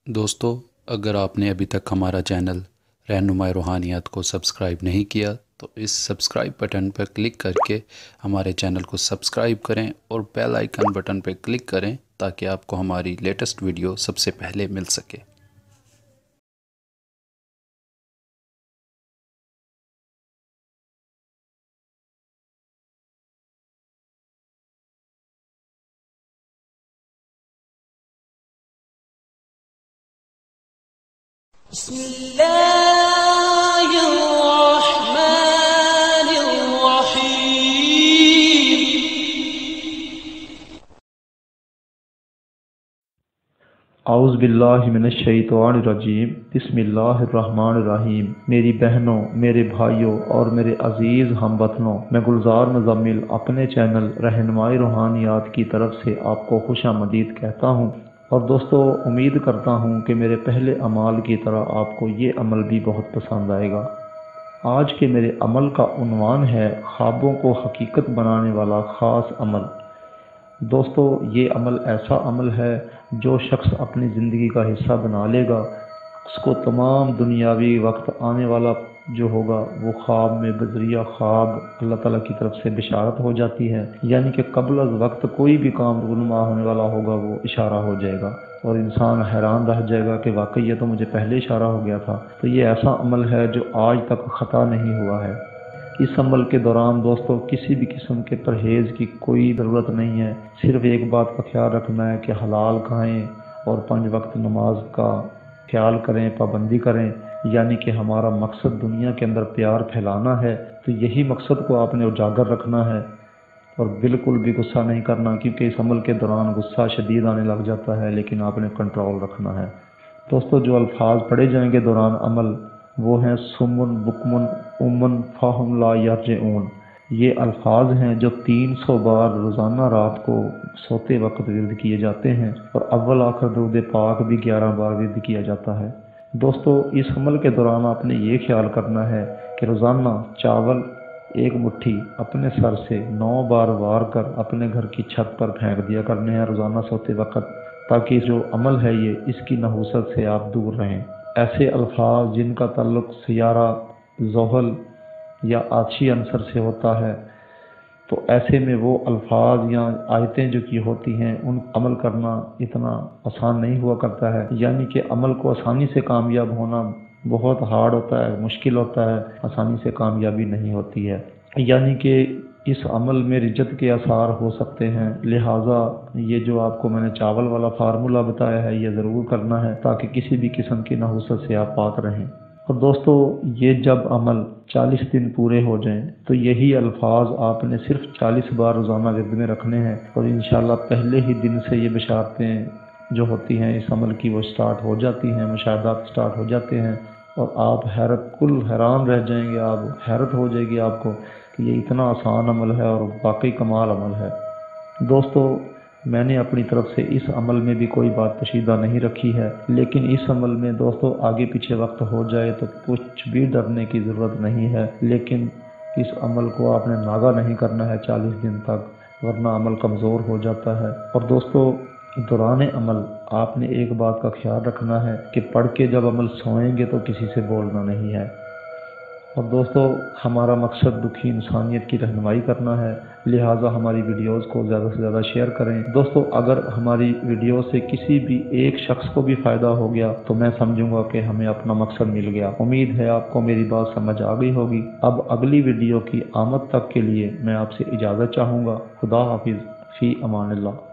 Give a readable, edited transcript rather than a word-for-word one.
दोस्तों, अगर आपने अभी तक हमारा चैनल रहनुमाई रूहानियात को सब्सक्राइब नहीं किया तो इस सब्सक्राइब बटन पर क्लिक करके हमारे चैनल को सब्सक्राइब करें और बेल आइकन बटन पर क्लिक करें ताकि आपको हमारी लेटेस्ट वीडियो सबसे पहले मिल सके। औज़ुबिल्लाहिमिनश्शैतानिर्रजीम बिस्मिल्लाहिर्रहमानिर्रहीम। मेरी बहनों, मेरे भाइयों और मेरे अज़ीज़ हमवतनों, मैं गुलजार मुज़म्मिल अपने चैनल रहनुमाई रूहानियात की तरफ से आपको खुशामदीद कहता हूँ। और दोस्तों, उम्मीद करता हूँ कि मेरे पहले अमाल की तरह आपको ये अमल भी बहुत पसंद आएगा। आज के मेरे अमल का उन्वान है ख्वाबों को हकीकत बनाने वाला ख़ास अमल। दोस्तों, ये अमल ऐसा अमल है जो शख्स अपनी ज़िंदगी का हिस्सा बना लेगा, उसको तमाम दुनियावी वक्त आने वाला जो होगा वो ख्वाब में बज़रिया ख्वाब अल्लाह ताला की तरफ से बिशारत हो जाती है। यानी कि कबल अज़ वक्त कोई भी काम रुनुमा होने वाला होगा वो इशारा हो जाएगा और इंसान हैरान रह जाएगा कि वाकई ये तो मुझे पहले इशारा हो गया था। तो ये ऐसा अमल है जो आज तक ख़ता नहीं हुआ है। इस अमल के दौरान दोस्तों किसी भी किस्म के परहेज़ की कोई ज़रूरत नहीं है। सिर्फ़ एक बात का ख्याल रखना है कि हलाल खाएं और 5 वक्त नमाज का ख्याल करें, पाबंदी करें। यानी कि हमारा मकसद दुनिया के अंदर प्यार फैलाना है, तो यही मकसद को आपने उजागर रखना है और बिल्कुल भी गुस्सा नहीं करना, क्योंकि इस अमल के दौरान गुस्सा शदीद आने लग जाता है, लेकिन आपने कंट्रोल रखना है। दोस्तों, जो अल्फाज पढ़े जाएंगे दौरान अमल वो हैं सुमुन बुकमुन उमन फ़ाहुम ला यरजिऊन। ये अल्फाज हैं जो 300 बार रोज़ाना रात को सोते वक्त विर्द किए जाते हैं और अव्वल आखिर दुरूद पाक भी 11 बार विर्द किया जाता है। दोस्तों, इस अमल के दौरान आपने ये ख्याल करना है कि रोज़ाना चावल 1 मुट्ठी अपने सर से 9 बार वार कर अपने घर की छत पर फेंक दिया करने हैं रोज़ाना सोते वक्त, ताकि जो अमल है ये इसकी नहूसत से आप दूर रहें। ऐसे अल्फाज जिनका ताल्लुक़ सियारा ज़ोहल या आछी अंसर से होता है, तो ऐसे में वो अल्फाज या आयतें जो की होती हैं उन अमल करना इतना आसान नहीं हुआ करता है। यानी कि अमल को आसानी से कामयाब होना बहुत हार्ड होता है, मुश्किल होता है, आसानी से कामयाबी नहीं होती है। यानी कि इस अमल में रिज्जत के आसार हो सकते हैं। लिहाजा ये जो आपको मैंने चावल वाला फार्मूला बताया है ये ज़रूर करना है ताकि किसी भी किस्म की नहुसत से आप पाक रहें। और दोस्तों, ये जब अमल 40 दिन पूरे हो जाएं तो यही अल्फाज आपने सिर्फ 40 बार रोज़ाना विर्द में रखने हैं और इंशाल्लाह पहले ही दिन से ये बशारतें जो होती हैं इस अमल की वो स्टार्ट हो जाती हैं, मुशाहदात स्टार्ट हो जाते हैं और आप हैरान रह जाएंगे। आप हैरत हो जाएगी आपको कि ये इतना आसान अमल है और वाकई कमाल अमल है। दोस्तों, मैंने अपनी तरफ से इस अमल में भी कोई बात पोशीदा नहीं रखी है, लेकिन इस अमल में दोस्तों आगे पीछे वक्त हो जाए तो कुछ भी डरने की ज़रूरत नहीं है। लेकिन इस अमल को आपने नागा नहीं करना है 40 दिन तक, वरना अमल कमज़ोर हो जाता है। और दोस्तों, दौरान अमल आपने एक बात का ख्याल रखना है कि पढ़ के जब अमल सोएंगे तो किसी से बोलना नहीं है। और दोस्तों, हमारा मकसद दुखी इंसानियत की रहनुमाई करना है, लिहाजा हमारी वीडियोस को ज़्यादा से ज़्यादा शेयर करें। दोस्तों, अगर हमारी वीडियो से किसी भी एक शख्स को भी फ़ायदा हो गया तो मैं समझूंगा कि हमें अपना मकसद मिल गया। उम्मीद है आपको मेरी बात समझ आ गई होगी। अब अगली वीडियो की आमद तक के लिए मैं आपसे इजाज़त चाहूँगा। खुदा हाफिज़, फ़ी अमानिल्लाह।